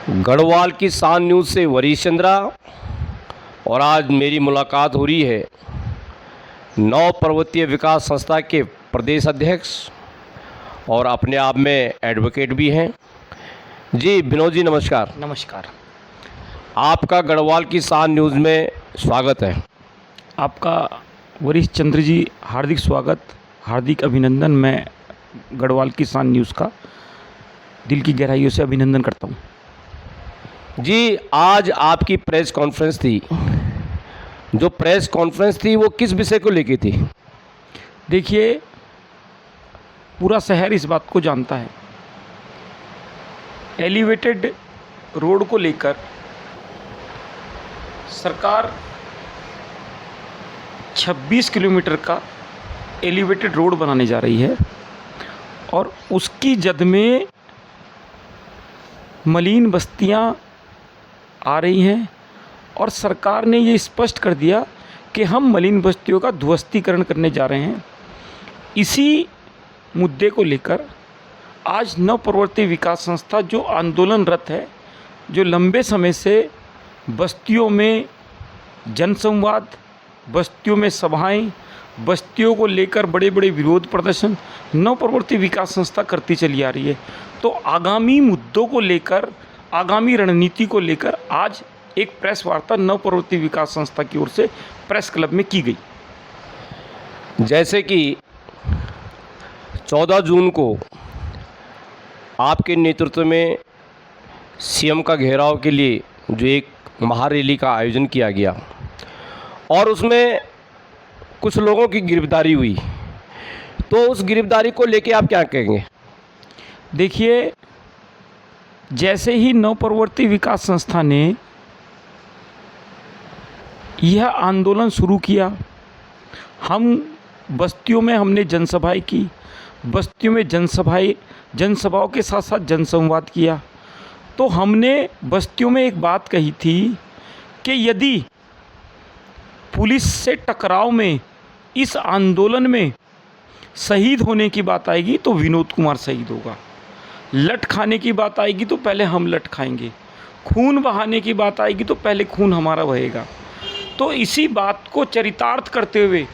गढ़वाल की शान न्यूज़ से वरीश चंद्रा। और आज मेरी मुलाकात हो रही है नौ पर्वतीय विकास संस्था के प्रदेश अध्यक्ष और अपने आप में एडवोकेट भी हैं। जी विनोद जी नमस्कार। नमस्कार। आपका गढ़वाल की शान न्यूज़ में स्वागत है। आपका वरीश चंद्र जी हार्दिक स्वागत, हार्दिक अभिनंदन। मैं गढ़वाल की शान न्यूज़ का दिल की गहराइयों से अभिनंदन करता हूँ। जी आज आपकी प्रेस कॉन्फ्रेंस थी, जो प्रेस कॉन्फ्रेंस थी वो किस विषय को लेकर थी? देखिए, पूरा शहर इस बात को जानता है, एलिवेटेड रोड को लेकर सरकार 26 किलोमीटर का एलिवेटेड रोड बनाने जा रही है और उसकी जद में मलिन बस्तियां आ रही हैं और सरकार ने ये स्पष्ट कर दिया कि हम मलिन बस्तियों का ध्वस्तीकरण करने जा रहे हैं। इसी मुद्दे को लेकर आज नव पर्वतीय विकास संस्था जो आंदोलनरत है, जो लंबे समय से बस्तियों में जनसंवाद, बस्तियों में सभाएं, बस्तियों को लेकर बड़े बड़े विरोध प्रदर्शन नव पर्वतीय विकास संस्था करती चली आ रही है। तो आगामी मुद्दों को लेकर, आगामी रणनीति को लेकर आज एक प्रेस वार्ता नव पर्वतीय विकास संस्था की ओर से प्रेस क्लब में की गई। जैसे कि 14 जून को आपके नेतृत्व में सीएम का घेराव के लिए जो एक महारैली का आयोजन किया गया और उसमें कुछ लोगों की गिरफ्तारी हुई, तो उस गिरफ्तारी को लेके आप क्या कहेंगे? देखिए, जैसे ही नव पर्वतीय विकास संस्था ने यह आंदोलन शुरू किया, हम बस्तियों में हमने जनसभाएं की, बस्तियों में जनसभाओं के साथ साथ जनसंवाद किया। तो हमने बस्तियों में एक बात कही थी कि यदि पुलिस से टकराव में, इस आंदोलन में शहीद होने की बात आएगी तो विनोद कुमार शहीद होगा, लठ खाने की बात आएगी तो पहले हम लठ खाएंगे, खून बहाने की बात आएगी तो पहले खून हमारा बहेगा। तो इसी बात को चरितार्थ करते हुए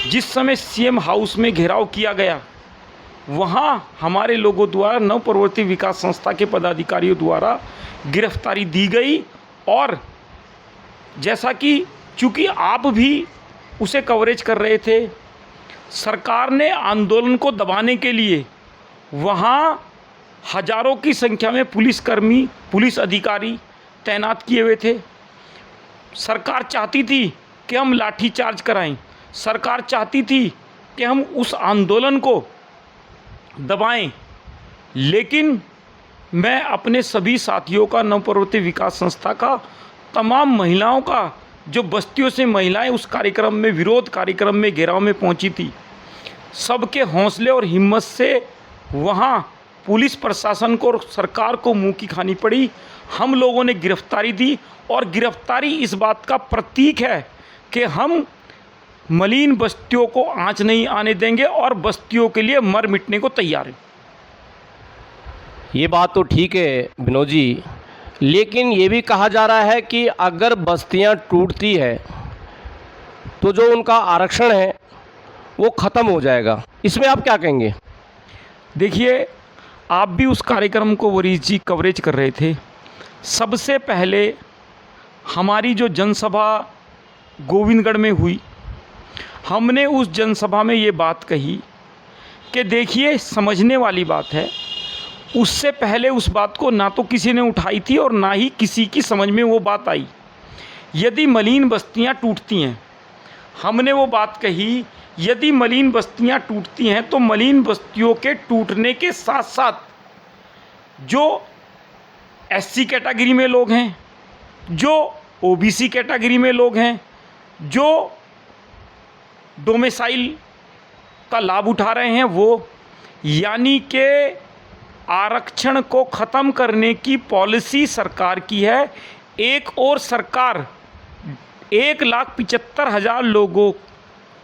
जिस समय सीएम हाउस में घेराव किया गया, वहाँ हमारे लोगों द्वारा नव पर्वतीय विकास संस्था के पदाधिकारियों द्वारा गिरफ्तारी दी गई। और जैसा कि चूँकि आप भी उसे कवरेज कर रहे थे, सरकार ने आंदोलन को दबाने के लिए वहाँ हजारों की संख्या में पुलिसकर्मी, पुलिस अधिकारी तैनात किए हुए थे। सरकार चाहती थी कि हम लाठीचार्ज कराएं, सरकार चाहती थी कि हम उस आंदोलन को दबाएं, लेकिन मैं अपने सभी साथियों का, नव पर्वतीय विकास संस्था का, तमाम महिलाओं का, जो बस्तियों से महिलाएं उस कार्यक्रम में, विरोध कार्यक्रम में घेराव में पहुंची थी, सबके हौसले और हिम्मत से वहां पुलिस प्रशासन को और सरकार को मुंह की खानी पड़ी। हम लोगों ने गिरफ्तारी दी और गिरफ्तारी इस बात का प्रतीक है कि हम मलिन बस्तियों को आंच नहीं आने देंगे और बस्तियों के लिए मर मिटने को तैयार हैं। ये बात तो ठीक है विनोद जी, लेकिन ये भी कहा जा रहा है कि अगर बस्तियां टूटती है तो जो उनका आरक्षण है वो ख़त्म हो जाएगा। इसमें आप क्या कहेंगे? देखिए, आप भी उस कार्यक्रम को वरीश जी कवरेज कर रहे थे। सबसे पहले हमारी जो जनसभा गोविंदगढ़ में हुई, हमने उस जनसभा में ये बात कही कि देखिए, समझने वाली बात है। उससे पहले उस बात को ना तो किसी ने उठाई थी और ना ही किसी की समझ में वो बात आई। यदि मलिन बस्तियां टूटती हैं, हमने वो बात कही, यदि मलिन बस्तियां टूटती हैं तो मलिन बस्तियों के टूटने के साथ साथ जो एससी कैटेगरी में लोग हैं, जो ओबीसी कैटेगरी में लोग हैं, जो डोमिसाइल का लाभ उठा रहे हैं, वो, यानी कि आरक्षण को ख़त्म करने की पॉलिसी सरकार की है। एक और सरकार 1,75,000 लोगों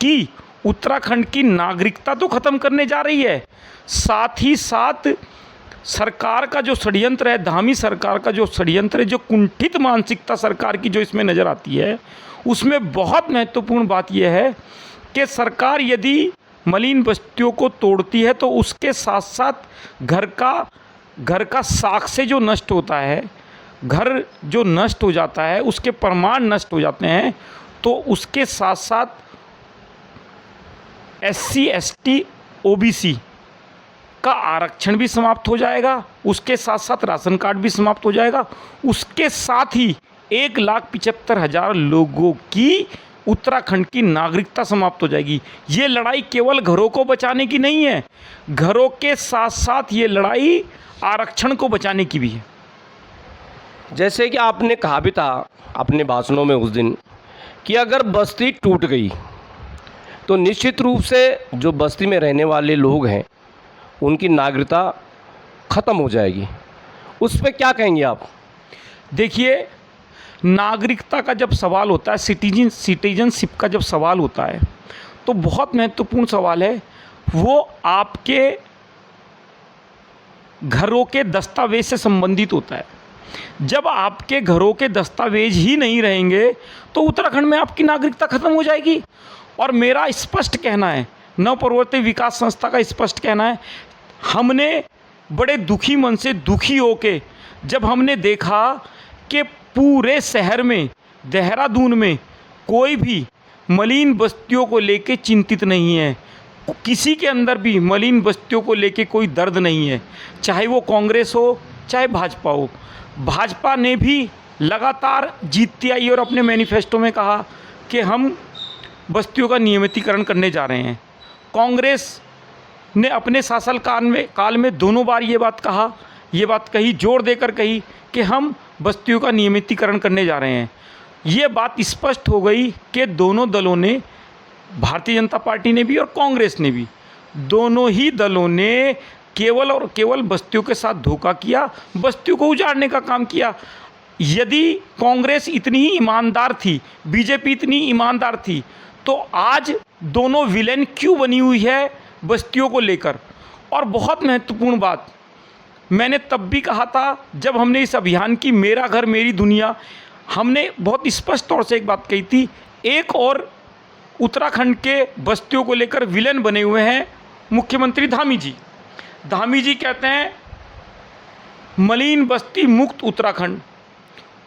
की उत्तराखंड की नागरिकता तो ख़त्म करने जा रही है, साथ ही साथ सरकार का जो षड्यंत्र है, धामी सरकार का जो षड्यंत्र है, जो कुंठित मानसिकता सरकार की जो इसमें नज़र आती है, उसमें बहुत महत्वपूर्ण बात यह है कि सरकार यदि मलिन बस्तियों को तोड़ती है तो उसके साथ साथ घर का साक्ष्य जो नष्ट होता है, घर जो नष्ट हो जाता है, उसके प्रमाण नष्ट हो जाते हैं, तो उसके साथ साथ SC ST OBC का आरक्षण भी समाप्त हो जाएगा, उसके साथ साथ राशन कार्ड भी समाप्त हो जाएगा, उसके साथ ही 1,75,000 लोगों की उत्तराखंड की नागरिकता समाप्त हो जाएगी। ये लड़ाई केवल घरों को बचाने की नहीं है, घरों के साथ साथ ये लड़ाई आरक्षण को बचाने की भी है। जैसे कि आपने कहा भी था अपने भाषणों में उस दिन कि अगर बस्ती टूट गई तो निश्चित रूप से जो बस्ती में रहने वाले लोग हैं उनकी नागरिकता ख़त्म हो जाएगी। उस पर क्या कहेंगे आप? देखिए, नागरिकता का जब सवाल होता है, सिटीजनशिप का जब सवाल होता है, तो बहुत महत्वपूर्ण सवाल है। वो आपके घरों के दस्तावेज से संबंधित होता है। जब आपके घरों के दस्तावेज ही नहीं रहेंगे तो उत्तराखंड में आपकी नागरिकता खत्म हो जाएगी। और मेरा स्पष्ट कहना है, नव पर्वतीय विकास संस्था का स्पष्ट कहना है, हमने बड़े दुखी मन से दुखी होके जब हमने देखा कि पूरे शहर में, देहरादून में कोई भी मलिन बस्तियों को लेके चिंतित नहीं है, किसी के अंदर भी मलिन बस्तियों को लेके कोई दर्द नहीं है, चाहे वो कांग्रेस हो चाहे भाजपा हो। भाजपा ने भी लगातार जीतती आई और अपने मैनिफेस्टो में कहा कि हम बस्तियों का नियमितीकरण करने जा रहे हैं। कांग्रेस ने अपने शासन काल में दोनों बार ये बात कही, जोर देकर कही कि हम बस्तियों का नियमितीकरण करने जा रहे हैं। ये बात स्पष्ट हो गई कि दोनों दलों ने, भारतीय जनता पार्टी ने भी और कांग्रेस ने भी, दोनों ही दलों ने केवल और केवल बस्तियों के साथ धोखा किया, बस्तियों को उजाड़ने का काम किया। यदि कांग्रेस इतनी ही ईमानदार थी, बीजेपी इतनी ईमानदार थी, तो आज दोनों विलेन क्यों बनी हुई है बस्तियों को लेकर? और बहुत महत्वपूर्ण बात मैंने तब भी कहा था जब हमने इस अभियान की, मेरा घर मेरी दुनिया, हमने बहुत स्पष्ट तौर से एक बात कही थी, एक और उत्तराखंड के बस्तियों को लेकर विलेन बने हुए हैं मुख्यमंत्री धामी जी। धामी जी कहते हैं मलिन बस्ती मुक्त उत्तराखंड।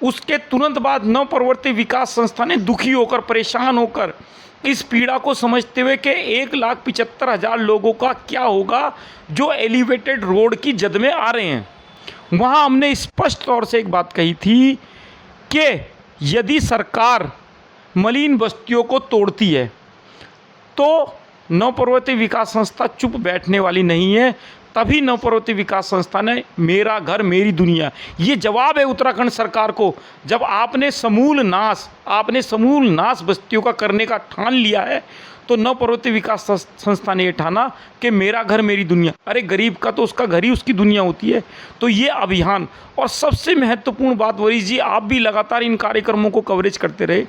उसके तुरंत बाद नव पर्वतीय विकास संस्था ने दुखी होकर, परेशान होकर, इस पीड़ा को समझते हुए कि 1,75,000 लोगों का क्या होगा जो एलिवेटेड रोड की जद में आ रहे हैं, वहाँ हमने स्पष्ट तौर से एक बात कही थी कि यदि सरकार मलिन बस्तियों को तोड़ती है तो नव पर्वतीय विकास संस्था चुप बैठने वाली नहीं है। तभी नव पर्वतीय विकास संस्था ने मेरा घर मेरी दुनिया, ये जवाब है उत्तराखंड सरकार को। जब आपने समूल नाश बस्तियों का करने का ठान लिया है, तो नव पर्वतीय विकास संस्था ने ये ठाना कि मेरा घर मेरी दुनिया। अरे गरीब का तो उसका घर ही उसकी दुनिया होती है। तो ये अभियान, और सबसे महत्वपूर्ण बात, वरीश जी आप भी लगातार इन कार्यक्रमों को कवरेज करते रहे,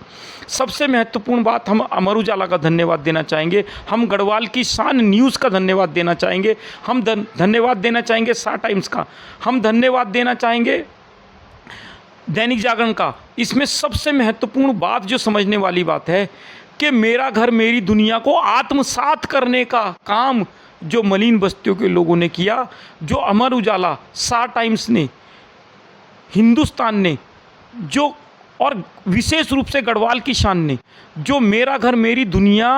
सबसे महत्वपूर्ण बात हम अमर उजाला का धन्यवाद देना चाहेंगे, हम गढ़वाल की शान न्यूज़ का धन्यवाद देना चाहेंगे, हम धन्यवाद देना चाहेंगे सा टाइम्स का, हम धन्यवाद देना चाहेंगे दैनिक जागरण का। इसमें सबसे महत्वपूर्ण बात जो समझने वाली बात है कि मेरा घर मेरी दुनिया को आत्मसात करने का काम जो मलिन बस्तियों के लोगों ने किया, जो अमर उजाला, सा टाइम्स ने, हिंदुस्तान ने, जो और विशेष रूप से गढ़वाल की शान ने जो मेरा घर मेरी दुनिया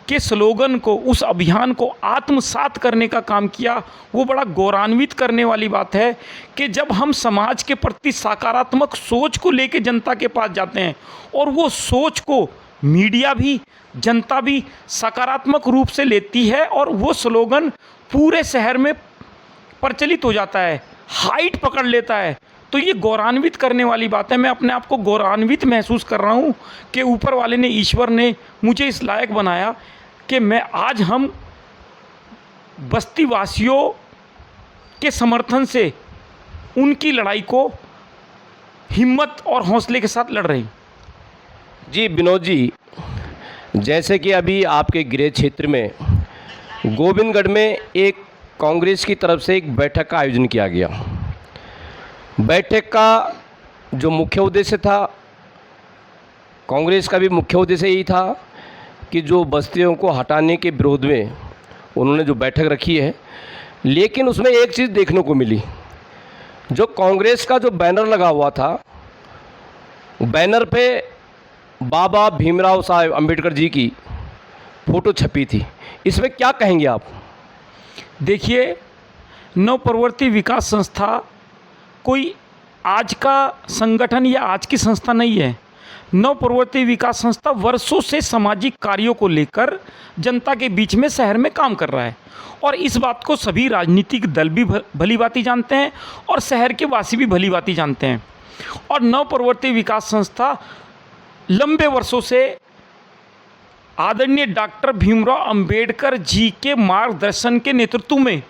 के स्लोगन को, उस अभियान को आत्मसात करने का काम किया, वो बड़ा गौरवान्वित करने वाली बात है कि जब हम समाज के प्रति सकारात्मक सोच को लेकर जनता के पास जाते हैं और वो सोच को मीडिया भी, जनता भी सकारात्मक रूप से लेती है और वो स्लोगन पूरे शहर में प्रचलित हो जाता है, हाइट पकड़ लेता है, तो ये गौरवान्वित करने वाली बात है। मैं अपने आप को गौरवान्वित महसूस कर रहा हूँ कि ऊपर वाले ने, ईश्वर ने मुझे इस लायक बनाया कि मैं आज हम बस्ती वासियों के समर्थन से उनकी लड़ाई को हिम्मत और हौसले के साथ लड़ रहे हैं। जी विनोद जी, जैसे कि अभी आपके गृह क्षेत्र में गोविंदगढ़ में एक कांग्रेस की तरफ से एक बैठक का आयोजन किया गया। बैठक का जो मुख्य उद्देश्य था, कांग्रेस का भी मुख्य उद्देश्य यही था कि जो बस्तियों को हटाने के विरोध में उन्होंने जो बैठक रखी है। लेकिन उसमें एक चीज़ देखने को मिली, जो कांग्रेस का जो बैनर लगा हुआ था, बैनर पे बाबा भीमराव साहब अंबेडकर जी की फ़ोटो छपी थी। इसमें क्या कहेंगे आप? देखिए, नवप्रवर्ती विकास संस्था कोई आज का संगठन या आज की संस्था नहीं है। नवप्रवर्ती विकास संस्था वर्षों से सामाजिक कार्यों को लेकर जनता के बीच में शहर में काम कर रहा है, और इस बात को सभी राजनीतिक दल भी भली भांति जानते हैं और शहर के वासी भी भली भांति जानते हैं। और नवप्रवर्ती विकास संस्था लंबे वर्षों से आदरणीय डॉक्टर भीमराव अंबेडकर जी के मार्गदर्शन के नेतृत्व में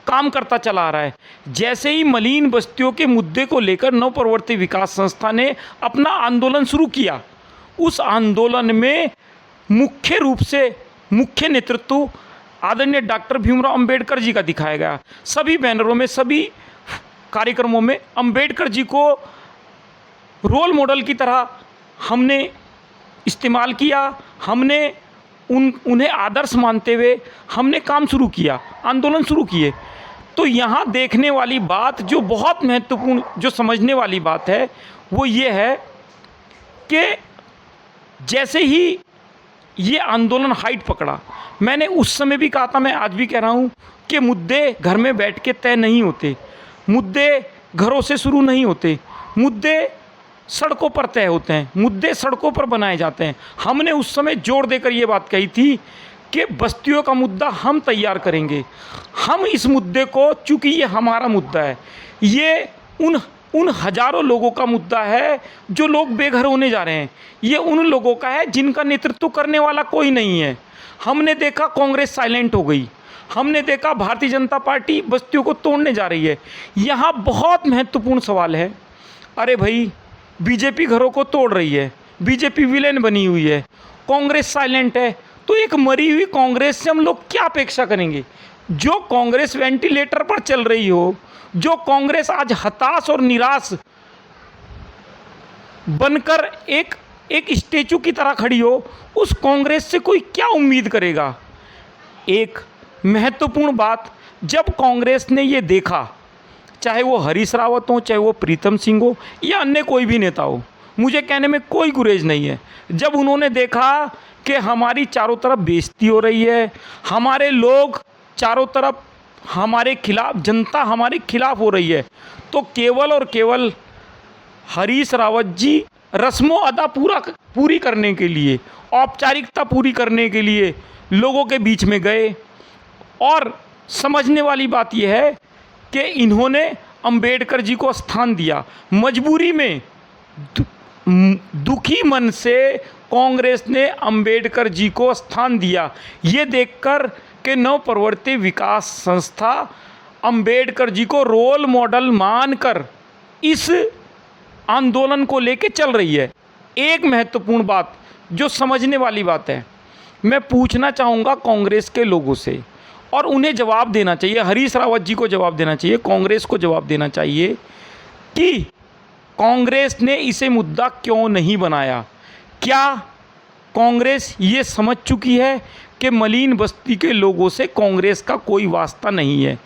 काम करता चला आ रहा है। जैसे ही मलिन बस्तियों के मुद्दे को लेकर नवप्रवर्ती विकास संस्था ने अपना आंदोलन शुरू किया, उस आंदोलन में मुख्य रूप से मुख्य नेतृत्व आदरणीय डॉक्टर भीमराव अंबेडकर जी का दिखाया गया। सभी बैनरों में, सभी कार्यक्रमों में अंबेडकर जी को रोल मॉडल की तरह हमने इस्तेमाल किया। हमने उन्हें आदर्श मानते हुए हमने काम शुरू किया, आंदोलन शुरू किए। तो यहाँ देखने वाली बात जो बहुत महत्वपूर्ण, जो समझने वाली बात है, वो ये है कि जैसे ही ये आंदोलन हाइट पकड़ा, मैंने उस समय भी कहा था, मैं आज भी कह रहा हूँ कि मुद्दे घर में बैठ के तय नहीं होते, मुद्दे घरों से शुरू नहीं होते, मुद्दे सड़कों पर तय होते हैं, मुद्दे सड़कों पर बनाए जाते हैं। हमने उस समय जोर देकर ये बात कही थी कि बस्तियों का मुद्दा हम तैयार करेंगे। हम इस मुद्दे को, चूँकि ये हमारा मुद्दा है, ये उन हजारों लोगों का मुद्दा है जो लोग बेघर होने जा रहे हैं, ये उन लोगों का है जिनका नेतृत्व करने वाला कोई नहीं है। हमने देखा कांग्रेस साइलेंट हो गई, हमने देखा भारतीय जनता पार्टी बस्तियों को तोड़ने जा रही है। यहाँ बहुत महत्वपूर्ण सवाल है। अरे भाई, बीजेपी घरों को तोड़ रही है, बीजेपी विलेन बनी हुई है, कांग्रेस साइलेंट है, तो एक मरी हुई कांग्रेस से हम लोग क्या अपेक्षा करेंगे? जो कांग्रेस वेंटिलेटर पर चल रही हो, जो कांग्रेस आज हताश और निराश बनकर एक स्टेचू की तरह खड़ी हो, उस कांग्रेस से कोई क्या उम्मीद करेगा? एक महत्वपूर्ण बात, जब कांग्रेस ने ये देखा, चाहे वो हरीश रावत हो, चाहे वो प्रीतम सिंह हो, या अन्य कोई भी नेता हो, मुझे कहने में कोई गुरेज नहीं है, जब उन्होंने देखा कि हमारी चारों तरफ बेइज्जती हो रही है, हमारे लोग चारों तरफ हमारे खिलाफ, जनता हमारे खिलाफ हो रही है, तो केवल और केवल हरीश रावत जी रस्मों अदा पूरी करने के लिए, औपचारिकता पूरी करने के लिए लोगों के बीच में गए। और समझने वाली बात यह है कि इन्होंने अंबेडकर जी को स्थान दिया। मजबूरी में, दुखी मन से कांग्रेस ने अंबेडकर जी को स्थान दिया। ये देखकर कि नवप्रवर्ती विकास संस्था अंबेडकर जी को रोल मॉडल मानकर इस आंदोलन को लेके चल रही है। एक महत्वपूर्ण बात जो समझने वाली बात है, मैं पूछना चाहूँगा कांग्रेस के लोगों से, और उन्हें जवाब देना चाहिए, हरीश रावत जी को जवाब देना चाहिए, कांग्रेस को जवाब देना चाहिए कि कांग्रेस ने इसे मुद्दा क्यों नहीं बनाया। क्या कांग्रेस ये समझ चुकी है कि मलिन बस्ती के लोगों से कांग्रेस का कोई वास्ता नहीं है?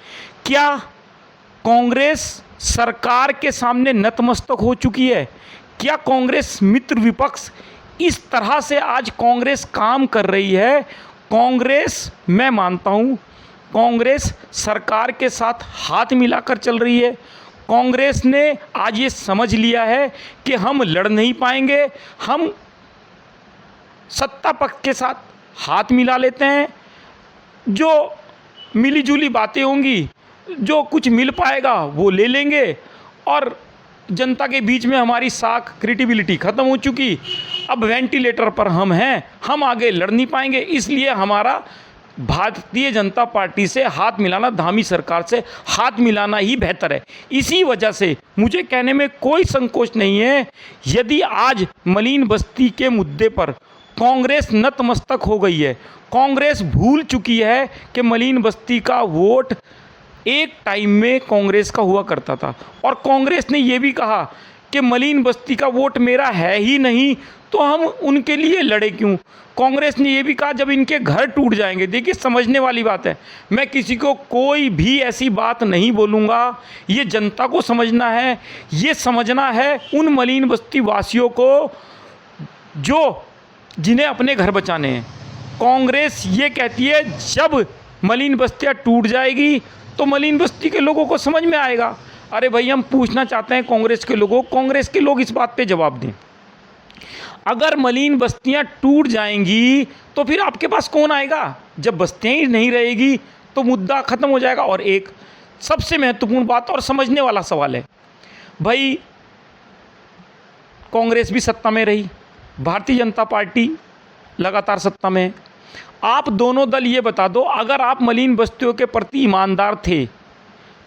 क्या कांग्रेस सरकार के सामने नतमस्तक हो चुकी है? क्या कांग्रेस मित्र विपक्ष इस तरह से आज कांग्रेस काम कर रही है? कांग्रेस, मैं मानता हूँ, कांग्रेस सरकार के साथ हाथ मिलाकर चल रही है। कांग्रेस ने आज ये समझ लिया है कि हम लड़ नहीं पाएंगे, हम सत्ता पक्ष के साथ हाथ मिला लेते हैं, जो मिली-जुली बातें होंगी, जो कुछ मिल पाएगा वो ले लेंगे, और जनता के बीच में हमारी साख, क्रेडिबिलिटी ख़त्म हो चुकी, अब वेंटिलेटर पर हम हैं, हम आगे लड़ नहीं पाएंगे, इसलिए हमारा भारतीय जनता पार्टी से हाथ मिलाना, धामी सरकार से हाथ मिलाना ही बेहतर है। इसी वजह से मुझे कहने में कोई संकोच नहीं है, यदि आज मलिन बस्ती के मुद्दे पर कांग्रेस नतमस्तक हो गई है, कांग्रेस भूल चुकी है कि मलिन बस्ती का वोट एक टाइम में कांग्रेस का हुआ करता था, और कांग्रेस ने ये भी कहा कि मलिन बस्ती का वोट मेरा है ही नहीं, तो हम उनके लिए लड़े क्यों। कांग्रेस ने ये भी कहा जब इनके घर टूट जाएंगे। देखिए, समझने वाली बात है, मैं किसी को कोई भी ऐसी बात नहीं बोलूँगा, ये जनता को समझना है, ये समझना है उन मलिन बस्ती वासियों को जो जिन्हें अपने घर बचाने हैं। कांग्रेस ये कहती है जब मलिन बस्तियाँ टूट जाएगी तो मलिन बस्ती के लोगों को समझ में आएगा। अरे भाई, हम पूछना चाहते हैं कांग्रेस के लोगों, कांग्रेस के लोग इस बात पे जवाब दें। अगर मलिन बस्तियां टूट जाएंगी तो फिर आपके पास कौन आएगा? जब बस्तियां ही नहीं रहेगी तो मुद्दा खत्म हो जाएगा। और एक सबसे महत्वपूर्ण बात और समझने वाला सवाल है, भाई कांग्रेस भी सत्ता में रही, भारतीय जनता पार्टी लगातार सत्ता में है। आप दोनों दल ये बता दो, अगर आप मलिन बस्तियों के प्रति ईमानदार थे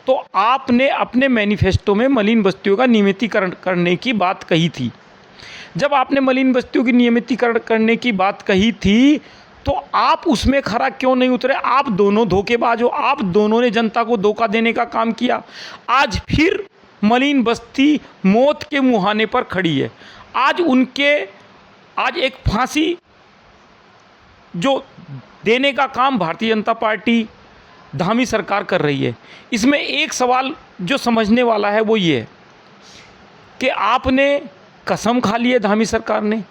तो आपने अपने मैनिफेस्टो में मलिन बस्तियों का नियमितीकरण करने की बात कही थी। जब आपने मलिन बस्तियों की नियमितीकरण करने की बात कही थी तो आप उसमें खरा क्यों नहीं उतरे? आप दोनों धोखेबाज हो, आप दोनों ने जनता को धोखा देने का काम किया। आज फिर मलिन बस्ती मौत के मुहाने पर खड़ी है। आज एक फांसी जो देने का काम भारतीय जनता पार्टी धामी सरकार कर रही है। इसमें एक सवाल जो समझने वाला है वो ये है कि आपने कसम खा ली है धामी सरकार ने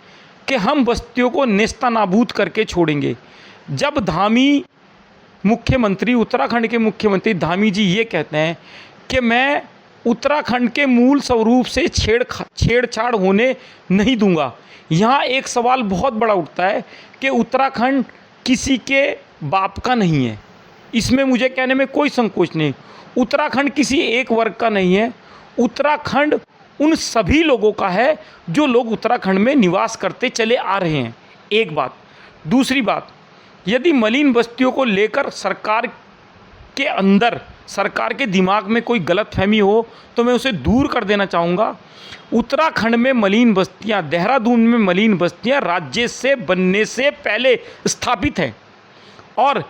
कि हम बस्तियों को नेस्तनाबूद करके छोड़ेंगे। जब धामी मुख्यमंत्री, उत्तराखंड के मुख्यमंत्री धामी जी ये कहते हैं कि मैं उत्तराखंड के मूल स्वरूप से छेड़छाड़ होने नहीं दूंगा, यहाँ एक सवाल बहुत बड़ा उठता है कि उत्तराखंड किसी के बाप का नहीं है। इसमें मुझे कहने में कोई संकोच नहीं। उत्तराखंड किसी एक वर्ग का नहीं है, उत्तराखंड उन सभी लोगों का है जो लोग उत्तराखंड में निवास करते चले आ रहे हैं। एक बात। दूसरी बात, यदि मलिन बस्तियों को लेकर सरकार के अंदर, सरकार के दिमाग में कोई गलतफहमी हो तो मैं उसे दूर कर देना चाहूँगा। उत्तराखंड में मलिन बस्तियाँ, देहरादून में मलिन बस्तियाँ राज्य से बनने से पहले स्थापित हैं, और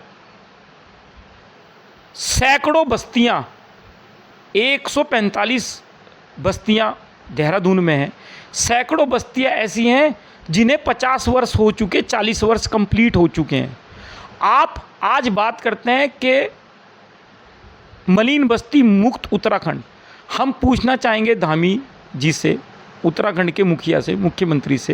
सैकड़ों बस्तियाँ, 145 बस्तियाँ देहरादून में हैं। सैकड़ों बस्तियाँ ऐसी हैं जिन्हें 50 वर्ष हो चुके, 40 वर्ष कंप्लीट हो चुके हैं। आप आज बात करते हैं कि मलिन बस्ती मुक्त उत्तराखंड। हम पूछना चाहेंगे धामी जी से, उत्तराखंड के मुखिया से, मुख्यमंत्री से,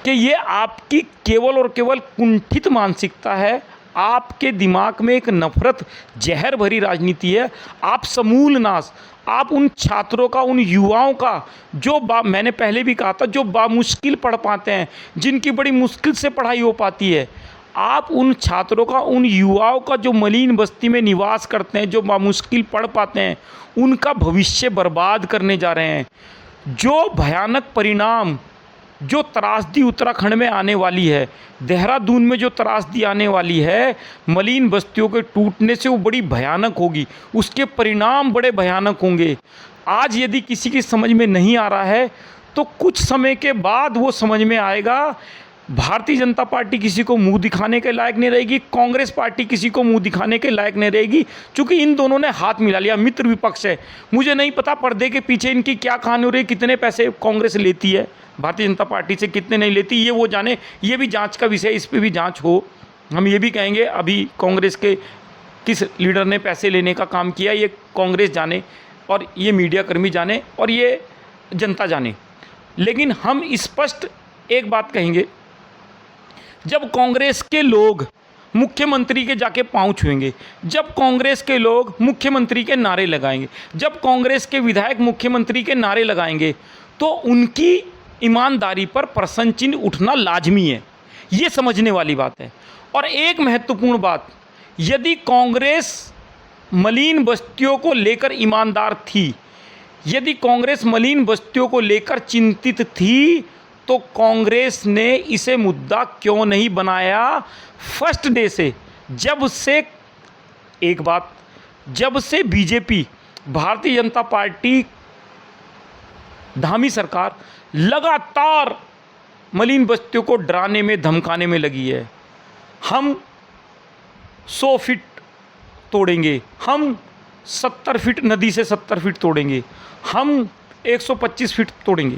कि ये आपकी केवल और केवल कुंठित मानसिकता है, आपके दिमाग में एक नफरत, जहर भरी राजनीति है। आप समूल नाश, आप उन छात्रों का, उन युवाओं का जो मैंने पहले भी कहा था, जो बामुश्किल पढ़ पाते हैं, जिनकी बड़ी मुश्किल से पढ़ाई हो पाती है, आप उन छात्रों का, उन युवाओं का जो मलिन बस्ती में निवास करते हैं, जो बामुश्किल पढ़ पाते हैं, उनका भविष्य बर्बाद करने जा रहे हैं। जो भयानक परिणाम, जो त्रासदी उत्तराखंड में आने वाली है, देहरादून में जो त्रासदी आने वाली है मलिन बस्तियों के टूटने से, वो बड़ी भयानक होगी। उसके परिणाम बड़े भयानक होंगे। आज यदि किसी की समझ में नहीं आ रहा है तो कुछ समय के बाद वो समझ में आएगा। भारतीय जनता पार्टी किसी को मुंह दिखाने के लायक नहीं रहेगी, कांग्रेस पार्टी किसी को मुंह दिखाने के लायक नहीं रहेगी, क्योंकि इन दोनों ने हाथ मिला लिया। मित्र विपक्ष है। मुझे नहीं पता पर्दे के पीछे इनकी क्या कहानी हो रही है, कितने पैसे कांग्रेस लेती है भारतीय जनता पार्टी से, कितने नहीं लेती, ये वो जाने। ये भी जांच का विषय, इस पर भी जांच हो। हम ये भी कहेंगे अभी कांग्रेस के किस लीडर ने पैसे लेने का काम किया, ये कांग्रेस जाने, और ये मीडिया कर्मी जाने, और ये जनता जाने। लेकिन हम स्पष्ट एक बात कहेंगे, जब कांग्रेस के लोग मुख्यमंत्री के जाके पाँव छुएंगे, जब कांग्रेस के लोग मुख्यमंत्री के नारे लगाएंगे, जब कांग्रेस के विधायक मुख्यमंत्री के नारे लगाएंगे, तो उनकी ईमानदारी पर प्रश्न चिन्ह उठना लाजमी है। ये समझने वाली बात है। और एक महत्वपूर्ण बात, यदि कांग्रेस मलिन बस्तियों को लेकर ईमानदार थी, यदि कांग्रेस मलिन बस्तियों को लेकर चिंतित थी, तो कांग्रेस ने इसे मुद्दा क्यों नहीं बनाया फर्स्ट डे से? जब से बीजेपी, भारतीय जनता पार्टी, धामी सरकार लगातार मलिन बस्तियों को डराने में, धमकाने में लगी है। हम 100 फीट तोड़ेंगे, हम 70 फीट नदी से 70 फीट तोड़ेंगे, हम 125 फीट तोड़ेंगे।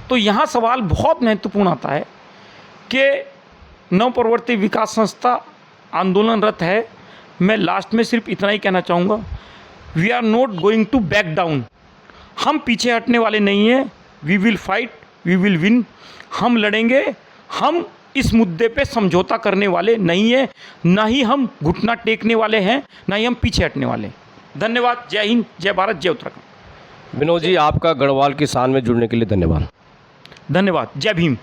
तो यहाँ सवाल बहुत महत्वपूर्ण आता है कि नव प्रवर्ति विकास संस्था आंदोलनरत है। मैं लास्ट में सिर्फ इतना ही कहना चाहूँगा, we are not going to back down. हम पीछे हटने वाले नहीं हैं। We will fight, we will win. हम लड़ेंगे। हम इस मुद्दे पे समझौता करने वाले नहीं हैं, ना ही हम घुटना टेकने वाले हैं, ना ही हम पीछे हटने वाले हैं। धन्यवाद। जय हिंद, जय भारत, जय उत्तराखंड। विनोद जी, आपका गढ़वाल किसान में जुड़ने के लिए धन्यवाद। धन्यवाद। जय भीम।